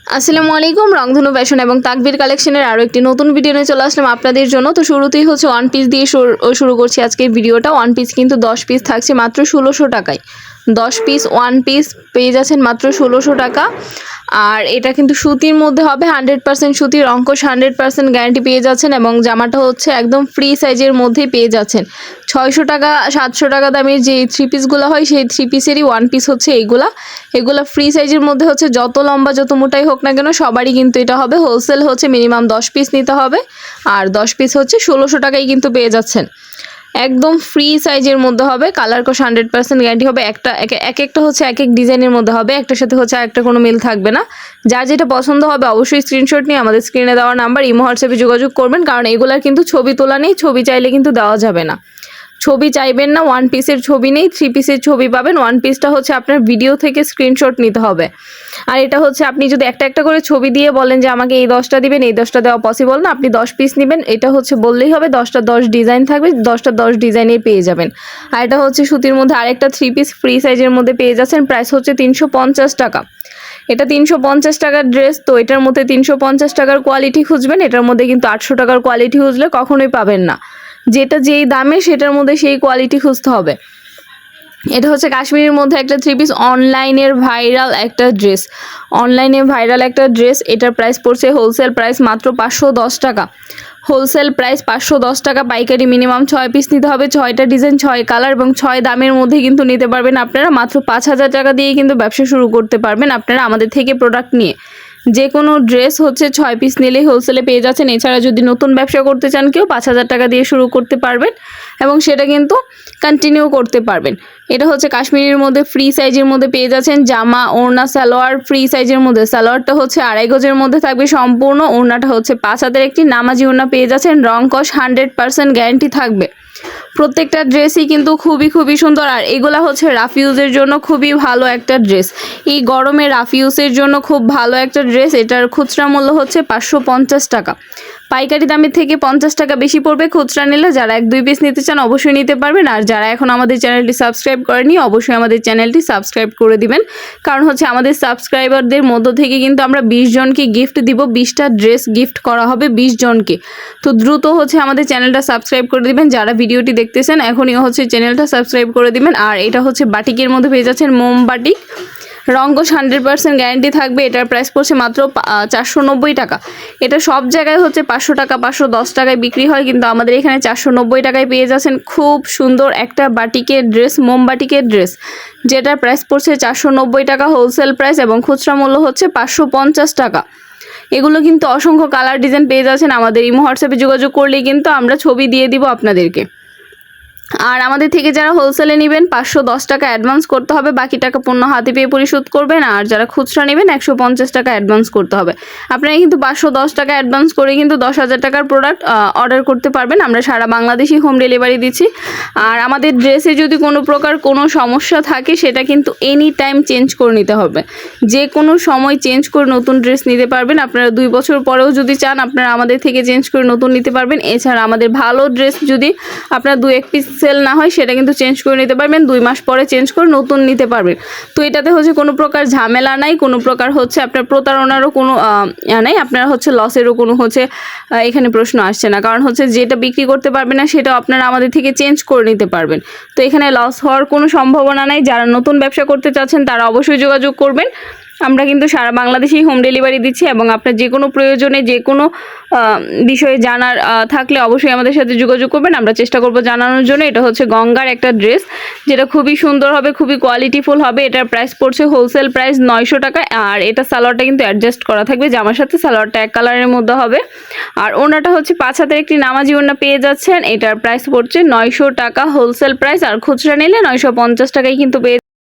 আসসালামু আলাইকুম। রংধনু ফ্যাশন এবং তাকবীর কালেকশনের আরও একটি নতুন ভিডিও নিয়ে চলে আসলাম আপনাদের জন্য। তো শুরুতেই হচ্ছে ওয়ান পিস দিয়ে শুরু করছি আজকের ভিডিওটা। ওয়ান পিস কিন্তু 10 পিস থাকছে মাত্র 1600 টাকায়। 10 পিস ওয়ান পিস পেয়ে যাচ্ছেন মাত্র 1600 টাকা। আর এটা কিন্তু সুতির মধ্যে হবে, 100% সুতির, অঙ্কশ 100% গ্যারান্টি পেয়ে যাচ্ছেন। এবং জামাটা হচ্ছে একদম ফ্রি সাইজের মধ্যেই পেয়ে যাচ্ছেন। 600 টাকা 700 টাকা দামের যে থ্রি পিসগুলো হয় সেই থ্রি পিসেরই ওয়ান পিস হচ্ছে এগুলা ফ্রি সাইজের মধ্যে হচ্ছে যত লম্বা যত মোটাই হোক না কেন সবারই কিন্তু এটা হবে। হোলসেল হচ্ছে মিনিমাম 10 পিস নিতে হবে, আর 10 পিস হচ্ছে 1600 টাকায় কিন্তু পেয়ে যাচ্ছেন। একদম ফ্রি সাইজের মধ্যে হবে, কালার কোশ 100% গ্যারান্টি হবে। একটা হচ্ছে এক এক ডিজাইনের মধ্যে হবে, একটার সাথে হচ্ছে একটা কোনো মিল থাকবে না। যার যেটা পছন্দ হবে অবশ্যই স্ক্রিনশট নিয়ে আমাদের স্ক্রিনে দেওয়া নাম্বার ইমো হোয়াটসঅ্যাপে যোগাযোগ করবেন, কারণ এগুলার কিন্তু ছবি তোলা নেই, ছবি চাইলে কিন্তু দেওয়া যাবে না। ছবি চাইবেন না, ওয়ান পিসের ছবি নেই, থ্রি পিসের ছবি পাবেন। ওয়ান পিসটা হচ্ছে আপনার ভিডিও থেকে স্ক্রিনশট নিতে হবে। আর এটা হচ্ছে আপনি যদি একটা একটা করে ছবি দিয়ে বলেন যে আমাকে এই 10টা দিবেন, এই 10টা দেওয়া পসিবল না। আপনি 10 পিস নেবেন, এটা হচ্ছে বললেই হবে। 10টা 10 ডিজাইন থাকবে, 10টা 10 ডিজাইনেই পেয়ে যাবেন। আর এটা হচ্ছে সুতির মধ্যে আরেকটা থ্রি পিস ফ্রি সাইজের মধ্যে পেয়ে যাচ্ছেন। প্রাইস হচ্ছে 350 টাকা। এটা 350 টাকার ড্রেস, তো এটার মধ্যে 350 টাকার কোয়ালিটি খুঁজবেন। এটার মধ্যে কিন্তু 800 টাকার কোয়ালিটি খুঁজলে কখনোই পাবেন না। যেটা যেই দামে সেটার মধ্যে সেই কোয়ালিটি খুঁজতে হবে। এটা হচ্ছে কাশ্মীরের মধ্যে একটা থ্রি পিস, অনলাইনের ভাইরাল একটা ড্রেস। এটার প্রাইস পড়ছে হোলসেল প্রাইস মাত্র 510 টাকা। হোলসেল প্রাইস 510 টাকা, পাইকারি মিনিমাম 6 পিস নিতে হবে। 6টা ডিজাইন, 6 কালার এবং 6 দামের মধ্যে কিন্তু নিতে পারবেন আপনারা। মাত্র 5000 টাকা দিয়ে কিন্তু ব্যবসা শুরু করতে পারবেন আপনারা আমাদের থেকে প্রোডাক্ট নিয়ে। যে কোনো ড্রেস হচ্ছে 6 পিস নিলেই হোলসেলে পেয়ে যাচ্ছেন। এছাড়া যদি নতুন ব্যবসা করতে চান কেউ 5000 টাকা দিয়ে শুরু করতে পারবেন এবং সেটা কিন্তু কন্টিনিউ করতে পারবেন। এটা হচ্ছে কাশ্মীরের মধ্যে ফ্রি সাইজের মধ্যে পেয়ে যাচ্ছেন। জামা ওড়না সালোয়ার ফ্রি সাইজের মধ্যে, সালোয়ারটা হচ্ছে 2.5 গজের মধ্যে থাকবে সম্পূর্ণ। ওড়নাটা হচ্ছে 5 হাতের একটি নামাজি ওড়না পেয়ে যাচ্ছেন। রং কস 100% গ্যারান্টি থাকবে। প্রত্যেকটা ড্রেসই কিন্তু খুবই সুন্দর। আর এগুলা হচ্ছে রাফ ইউজের জন্য খুবই ভালো একটা ড্রেস। এই গরমে রাফ ইউজের জন্য খুব ভালো একটা ড্রেস। এটার খুচরা মূল্য হচ্ছে 550 টাকা। পাইকারি দামের থেকে 50 টাকা বেশি পড়বে খুচরা নিলে। যারা 1-2 পিস নিতে চান অবশ্যই নিতে পারবেন। আর যারা এখন আমাদের চ্যানেলটি সাবস্ক্রাইব করেনি অবশ্যই আমাদের চ্যানেলটি সাবস্ক্রাইব করে দিবেন, কারণ হচ্ছে আমাদের সাবস্ক্রাইবারদের মধ্য থেকে কিন্তু আমরা 20 জনকে গিফট দিব। 20টা ড্রেস গিফট করা হবে 20 জনকে। তো দ্রুত হচ্ছে আমাদের চ্যানেলটা সাবস্ক্রাইব করে দিবেন। যারা ভিডিওটি দেখতেছেন এখনই হচ্ছে চ্যানেলটা সাবস্ক্রাইব করে দিবেন। আর এটা হচ্ছে বাটিকের মধ্যে পেয়ে যাচ্ছেন, মোম বাটিক। রঙ্গস 100% গ্যারান্টি থাকবে। এটার প্রাইস পড়ছে মাত্র 490 টাকা। এটা সব জায়গায় হচ্ছে 500 টাকা 510 টাকায় বিক্রি হয়, কিন্তু আমাদের এখানে 490 টাকায় পেয়ে যাচ্ছেন। খুব সুন্দর একটা বাটিকের ড্রেস, মোম বাটিকের ড্রেস, যেটার প্রাইস পড়ছে 490 টাকা হোলসেল প্রাইস এবং খুচরা মূল্য হচ্ছে 550 টাকা। এগুলো কিন্তু অসংখ্য কালার ডিজাইন পেয়ে যাচ্ছেন। আমাদের ইমো হোয়াটসঅ্যাপে যোগাযোগ করলেই কিন্তু আমরা ছবি দিয়ে দিব আপনাদেরকে। আর আমাদের থেকে যারা হোলসেলে নেবেন 510 টাকা অ্যাডভান্স করতে হবে, বাকি টাকা পণ্য হাতে পেয়ে পরিশোধ করবেন। আর যারা খুচরা নেবেন 150 টাকা অ্যাডভান্স করতে হবে। আপনারা কিন্তু 510 টাকা অ্যাডভান্স করে কিন্তু 10,000 টাকার প্রোডাক্ট অর্ডার করতে পারবেন। আমরা সারা বাংলাদেশই হোম ডেলিভারি দিচ্ছি। আর আমাদের ড্রেসে যদি কোনো প্রকার কোনো সমস্যা থাকে সেটা কিন্তু এনি টাইম চেঞ্জ করে নিতে হবে। যে কোনো সময় চেঞ্জ করে নতুন ড্রেস নিতে পারবেন। আপনারা 2 বছর পরেও যদি চান আপনারা আমাদের থেকে চেঞ্জ করে নতুন নিতে পারবেন। এছাড়া আমাদের ভালো ড্রেস যদি আপনার 2-1 পিস সেল না হয় সেটা কিন্তু চেঞ্জ করে নিতে পারবেন। 2 মাস পরে চেঞ্জ করে নতুন নিতে পারবেন। তো এটাতে হচ্ছে কোনো প্রকার ঝামেলা নাই, কোনো প্রকার হচ্ছে আপনার প্রতারণারও কোনো নাই, আপনার হচ্ছে লসেরও কোনো হচ্ছে এখানে প্রশ্ন আসছে না। কারণ হচ্ছে যেটা বিক্রি করতে পারবেন না সেটা আপনারা আমাদের থেকে চেঞ্জ করে নিতে পারবেন। তো এখানে লস হওয়ার কোনো সম্ভাবনা নাই। যারা নতুন ব্যবসা করতে চাচ্ছেন তারা অবশ্যই যোগাযোগ করবেন। আমরা কিন্তু সারা বাংলাদেশেই হোম ডেলিভারি দিচ্ছি এবং আপনার যে কোনো প্রয়োজনে যে কোনো বিষয়ে জানার থাকলে অবশ্যই আমাদের সাথে যোগাযোগ করবেন। আমরা চেষ্টা করব জানানোর জন্য। এটা হচ্ছে গঙ্গার একটা ড্রেস, যেটা খুবই সুন্দর হবে, খুবই কোয়ালিটিফুল হবে। এটার প্রাইস পড়ছে হোলসেল প্রাইস 900 টাকা। আর এটা সালোয়ারটা কিন্তু অ্যাডজাস্ট করা থাকবে, জামার সাথে সালোয়ারটা এক কালারের মধ্যে হবে। আর ওড়নাটা হচ্ছে 5 হাতের একটি নামাজি ওড়না পেয়ে যাচ্ছেন। এটার প্রাইস পড়ছে 900 টাকা হোলসেল প্রাইস, আর খুচরা নিলে 950 টাকায় কিন্তু পেয়ে